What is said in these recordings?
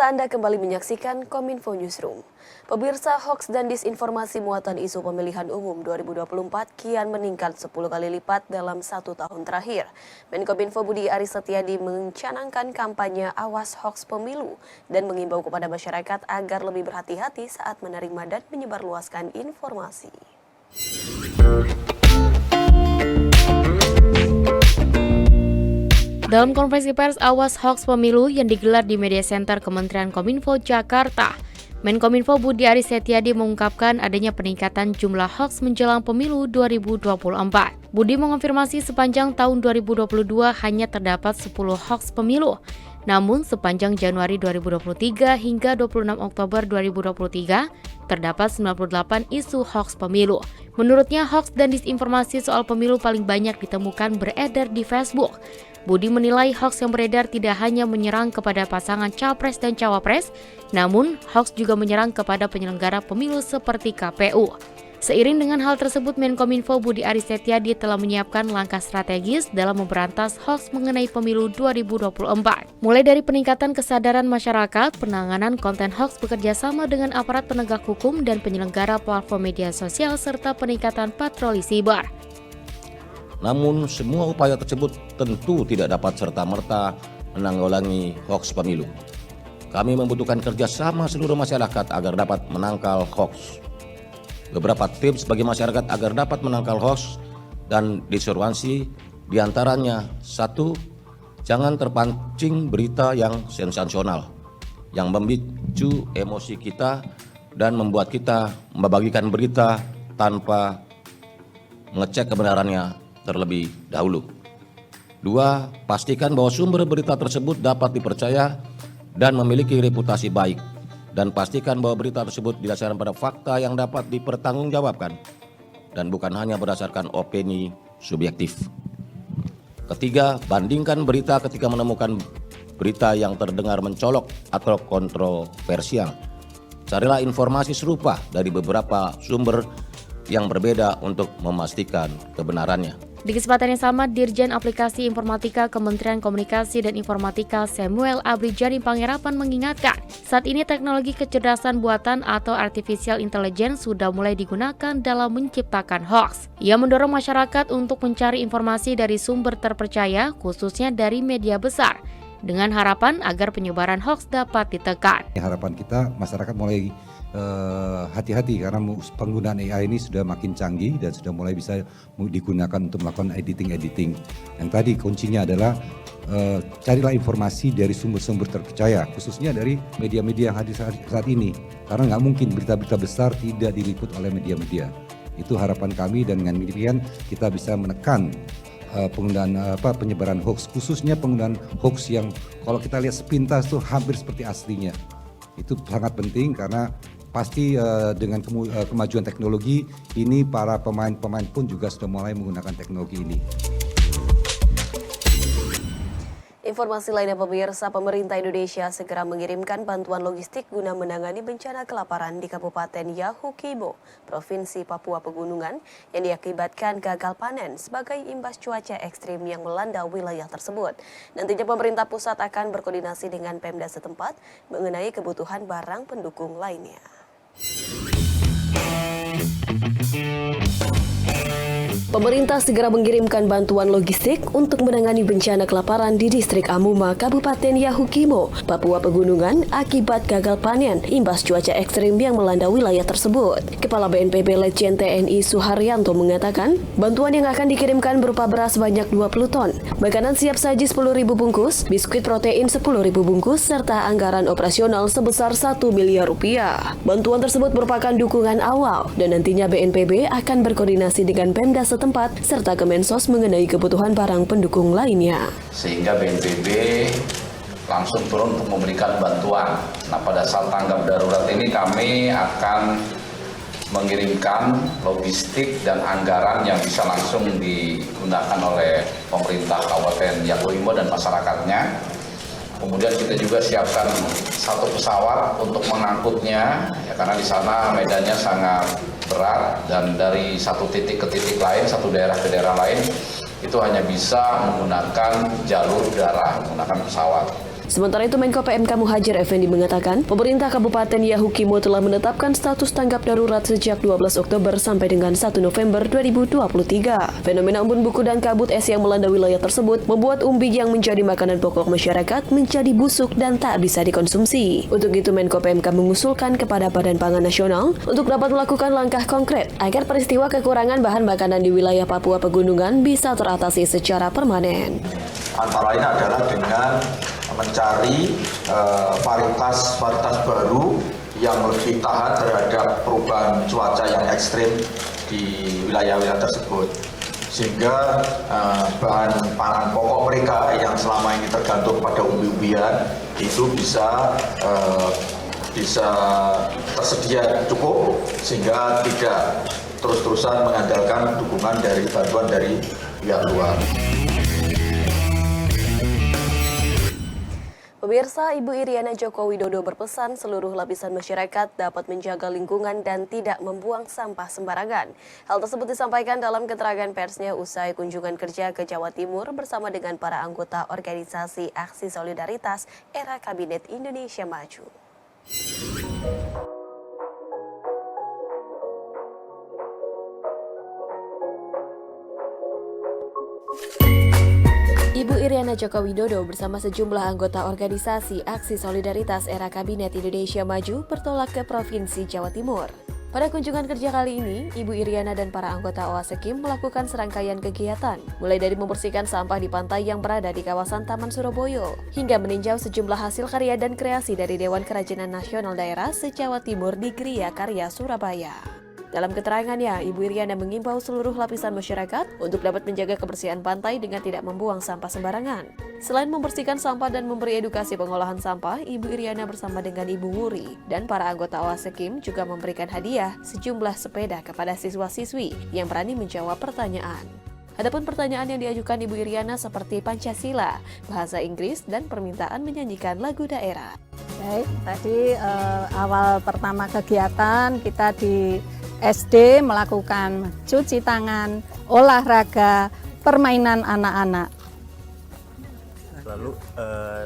Pemirsa, Anda kembali menyaksikan Kominfo Newsroom. Pemirsa, hoaks dan disinformasi muatan isu pemilihan umum 2024 kian meningkat 10 kali lipat dalam 1 tahun terakhir. Menkominfo Budi Aris Setiadi mencanangkan kampanye awas hoaks pemilu dan mengimbau kepada masyarakat agar lebih berhati-hati saat menerima dan menyebarluaskan informasi. Dalam konferensi pers awas hoaks pemilu yang digelar di Media Center Kementerian Kominfo Jakarta, Menkominfo Budi Aris Setiadi mengungkapkan adanya peningkatan jumlah hoaks menjelang pemilu 2024. Budi mengonfirmasi sepanjang tahun 2022 hanya terdapat 10 hoaks pemilu. Namun sepanjang Januari 2023 hingga 26 Oktober 2023, terdapat 98 isu hoaks pemilu. Menurutnya, hoaks dan disinformasi soal pemilu paling banyak ditemukan beredar di Facebook. Budi menilai hoaks yang beredar tidak hanya menyerang kepada pasangan capres dan cawapres, namun hoaks juga menyerang kepada penyelenggara pemilu seperti KPU. Seiring dengan hal tersebut, Menkominfo Budi Aris Setiadi telah menyiapkan langkah strategis dalam memberantas hoaks mengenai pemilu 2024. Mulai dari peningkatan kesadaran masyarakat, penanganan konten hoaks bekerja sama dengan aparat penegak hukum dan penyelenggara platform media sosial, serta peningkatan patroli siber. Namun semua upaya tersebut tentu tidak dapat serta-merta menanggulangi hoaks pemilu. Kami membutuhkan kerjasama seluruh masyarakat agar dapat menangkal hoaks. Beberapa tips bagi masyarakat agar dapat menangkal hoaks dan disinformasi diantaranya: 1. Jangan terpancing berita yang sensasional, yang memicu emosi kita dan membuat kita membagikan berita tanpa mengecek kebenarannya terlebih dahulu. 2. Pastikan bahwa sumber berita tersebut dapat dipercaya dan memiliki reputasi baik, dan pastikan bahwa berita tersebut didasarkan pada fakta yang dapat dipertanggungjawabkan dan bukan hanya berdasarkan opini subjektif. 3. Bandingkan berita ketika menemukan berita yang terdengar mencolok atau kontroversial. Carilah informasi serupa dari beberapa sumber yang berbeda untuk memastikan kebenarannya. Di kesempatan yang sama, Dirjen Aplikasi Informatika Kementerian Komunikasi dan Informatika Samuel Abrijadi Panggerapan mengingatkan, saat ini teknologi kecerdasan buatan atau artificial intelligence sudah mulai digunakan dalam menciptakan hoaks. Ia mendorong masyarakat untuk mencari informasi dari sumber terpercaya, khususnya dari media besar, dengan harapan agar penyebaran hoaks dapat ditekan. Harapan kita masyarakat mulai hati-hati karena penggunaan AI ini sudah makin canggih dan sudah mulai bisa digunakan untuk melakukan editing. Yang tadi kuncinya adalah carilah informasi dari sumber-sumber terpercaya, khususnya dari media-media yang hadir saat ini. Karena nggak mungkin berita-berita besar tidak diliput oleh media-media. Itu harapan kami, dan dengan demikian kita bisa menekan penggunaan penyebaran hoax, khususnya penggunaan hoax yang kalau kita lihat sepintas itu hampir seperti aslinya. Itu sangat penting karena pasti dengan kemajuan teknologi ini, para pemain-pemain pun juga sudah mulai menggunakan teknologi ini. Informasi lainnya, pemirsa, pemerintah Indonesia segera mengirimkan bantuan logistik guna menangani bencana kelaparan di Kabupaten Yahukibo, Provinsi Papua Pegunungan, yang diakibatkan gagal panen sebagai imbas cuaca ekstrim yang melanda wilayah tersebut. Nantinya pemerintah pusat akan berkoordinasi dengan Pemda setempat mengenai kebutuhan barang pendukung lainnya. Pemerintah segera mengirimkan bantuan logistik untuk menangani bencana kelaparan di distrik Amuma, Kabupaten Yahukibo, Papua Pegunungan akibat gagal panen imbas cuaca ekstrim yang melanda wilayah tersebut. Kepala BNPB Letjen TNI Suharyanto mengatakan, bantuan yang akan dikirimkan berupa beras sebanyak 20 ton, makanan siap saji 10.000 bungkus, biskuit protein 10.000 bungkus, serta anggaran operasional sebesar 1 miliar rupiah. Bantuan tersebut merupakan dukungan awal dan nantinya BNPB akan berkoordinasi dengan Pemda setempat serta Kemensos mengenai kebutuhan barang pendukung lainnya. Sehingga BNPB langsung turun untuk memberikan bantuan. Nah, pada saat tanggap darurat ini kami akan mengirimkan logistik dan anggaran yang bisa langsung digunakan oleh pemerintah Kabupaten Yahukibo dan masyarakatnya. Kemudian kita juga siapkan 1 pesawat untuk mengangkutnya, ya, karena di sana medannya sangat berat dan dari satu titik ke titik lain, satu daerah ke daerah lain, itu hanya bisa menggunakan jalur udara, menggunakan pesawat. Sementara itu, Menko PMK Muhadjir Effendi mengatakan, pemerintah Kabupaten Yahukimo telah menetapkan status tanggap darurat sejak 12 Oktober sampai dengan 1 November 2023. Fenomena embun buku dan kabut es yang melanda wilayah tersebut membuat umbi yang menjadi makanan pokok masyarakat menjadi busuk dan tak bisa dikonsumsi. Untuk itu, Menko PMK mengusulkan kepada Badan Pangan Nasional untuk dapat melakukan langkah konkret agar peristiwa kekurangan bahan makanan di wilayah Papua Pegunungan bisa teratasi secara permanen. Antara lain adalah dengan mencari varietas baru yang lebih tahan terhadap perubahan cuaca yang ekstrim di wilayah-wilayah tersebut. Sehingga bahan pangan pokok mereka yang selama ini tergantung pada umbi-umbian itu bisa tersedia cukup sehingga tidak terus-terusan mengandalkan dukungan dari bantuan dari pihak luar. Pemirsa, Ibu Iriana Joko Widodo berpesan seluruh lapisan masyarakat dapat menjaga lingkungan dan tidak membuang sampah sembarangan. Hal tersebut disampaikan dalam keterangan persnya usai kunjungan kerja ke Jawa Timur bersama dengan para anggota organisasi Aksi Solidaritas Era Kabinet Indonesia Maju. Ibu Iriana Joko Widodo bersama sejumlah anggota organisasi Aksi Solidaritas Era Kabinet Indonesia Maju bertolak ke Provinsi Jawa Timur. Pada kunjungan kerja kali ini, Ibu Iriana dan para anggota OASEKIM melakukan serangkaian kegiatan, mulai dari membersihkan sampah di pantai yang berada di kawasan Taman Suroboyo, hingga meninjau sejumlah hasil karya dan kreasi dari Dewan Kerajinan Nasional Daerah se-Jawa Timur di Gria Karya Surabaya. Dalam keterangannya, Ibu Iriana mengimbau seluruh lapisan masyarakat untuk dapat menjaga kebersihan pantai dengan tidak membuang sampah sembarangan. Selain membersihkan sampah dan memberi edukasi pengolahan sampah, Ibu Iriana bersama dengan Ibu Wuri dan para anggota OASEKIM juga memberikan hadiah sejumlah sepeda kepada siswa-siswi yang berani menjawab pertanyaan. Adapun pertanyaan yang diajukan Ibu Iriana seperti Pancasila, bahasa Inggris, dan permintaan menyanyikan lagu daerah. Baik, tadi awal pertama kegiatan kita di SD melakukan cuci tangan, olahraga, permainan anak-anak. Lalu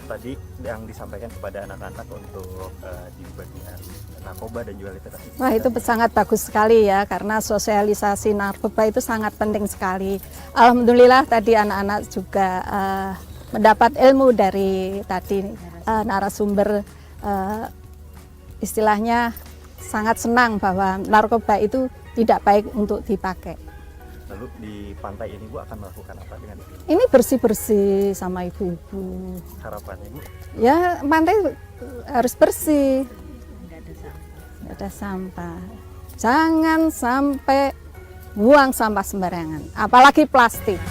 tadi yang disampaikan kepada anak-anak untuk di bagian narkoba dan juga literasi. Wah, itu sangat bagus sekali ya, karena sosialisasi narkoba itu sangat penting sekali. Alhamdulillah tadi anak-anak juga mendapat ilmu dari tadi narasumber, istilahnya sangat senang bahwa narkoba itu tidak baik untuk dipakai. Lalu di pantai ini Bu akan melakukan apa dengan itu? Ini bersih-bersih sama ibu-ibu. Harapannya Bu? Ya, pantai harus bersih. Tidak ada sampah. Jangan sampai buang sampah sembarangan, apalagi plastik.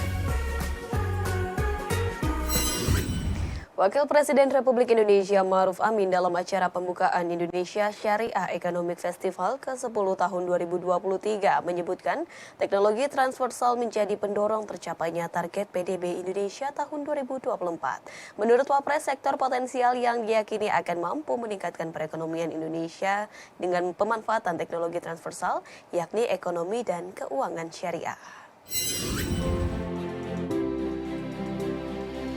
Wakil Presiden Republik Indonesia Ma'ruf Amin dalam acara pembukaan Indonesia Syariah Economic Festival ke-10 tahun 2023 menyebutkan teknologi transversal menjadi pendorong tercapainya target PDB Indonesia tahun 2024. Menurut Wapres, sektor potensial yang diyakini akan mampu meningkatkan perekonomian Indonesia dengan pemanfaatan teknologi transversal, yakni ekonomi dan keuangan syariah.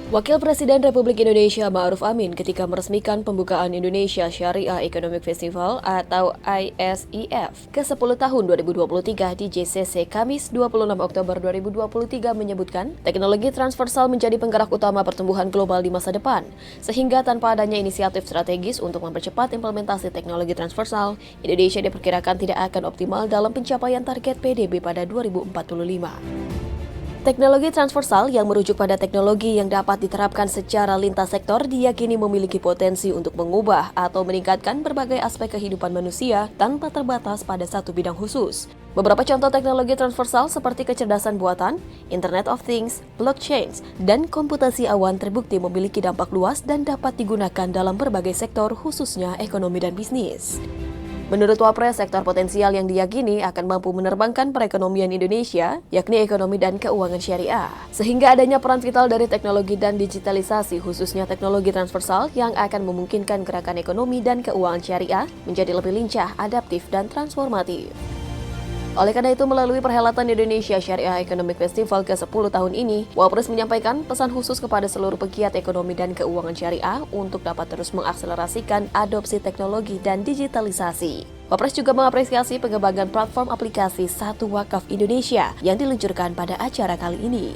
Wakil Presiden Republik Indonesia Ma'ruf Amin ketika meresmikan pembukaan Indonesia Syariah Economic Festival atau ISEF ke-10 tahun 2023 di JCC Kamis 26 Oktober 2023 menyebutkan teknologi transversal menjadi penggerak utama pertumbuhan global di masa depan, sehingga tanpa adanya inisiatif strategis untuk mempercepat implementasi teknologi transversal, Indonesia diperkirakan tidak akan optimal dalam pencapaian target PDB pada 2045. Teknologi transversal yang merujuk pada teknologi yang dapat diterapkan secara lintas sektor diyakini memiliki potensi untuk mengubah atau meningkatkan berbagai aspek kehidupan manusia tanpa terbatas pada satu bidang khusus. Beberapa contoh teknologi transversal seperti kecerdasan buatan, Internet of Things, blockchain, dan komputasi awan terbukti memiliki dampak luas dan dapat digunakan dalam berbagai sektor khususnya ekonomi dan bisnis. Menurut Wapres, sektor potensial yang diyakini akan mampu menerbangkan perekonomian Indonesia, yakni ekonomi dan keuangan syariah. Sehingga adanya peran vital dari teknologi dan digitalisasi, khususnya teknologi transversal yang akan memungkinkan gerakan ekonomi dan keuangan syariah menjadi lebih lincah, adaptif, dan transformatif. Oleh karena itu, melalui perhelatan Indonesia Syariah Economic Festival ke-10 tahun ini, Wapres menyampaikan pesan khusus kepada seluruh pegiat ekonomi dan keuangan syariah untuk dapat terus mengakselerasikan adopsi teknologi dan digitalisasi. Wapres juga mengapresiasi pengembangan platform aplikasi Satu Wakaf Indonesia yang diluncurkan pada acara kali ini.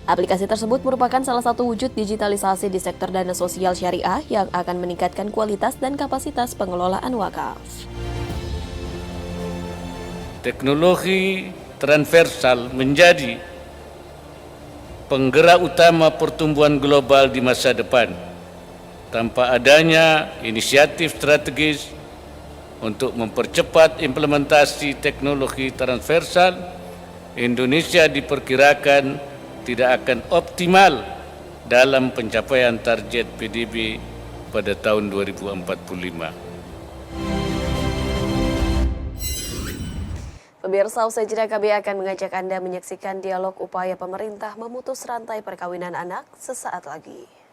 Aplikasi tersebut merupakan salah satu wujud digitalisasi di sektor dana sosial syariah yang akan meningkatkan kualitas dan kapasitas pengelolaan wakaf. Teknologi transversal menjadi penggerak utama pertumbuhan global di masa depan. Tanpa adanya inisiatif strategis untuk mempercepat implementasi teknologi transversal, Indonesia diperkirakan tidak akan optimal dalam pencapaian target PDB pada tahun 2045. Pemirsa, usai jeda kami akan mengajak Anda menyaksikan dialog upaya pemerintah memutus rantai perkawinan anak sesaat lagi.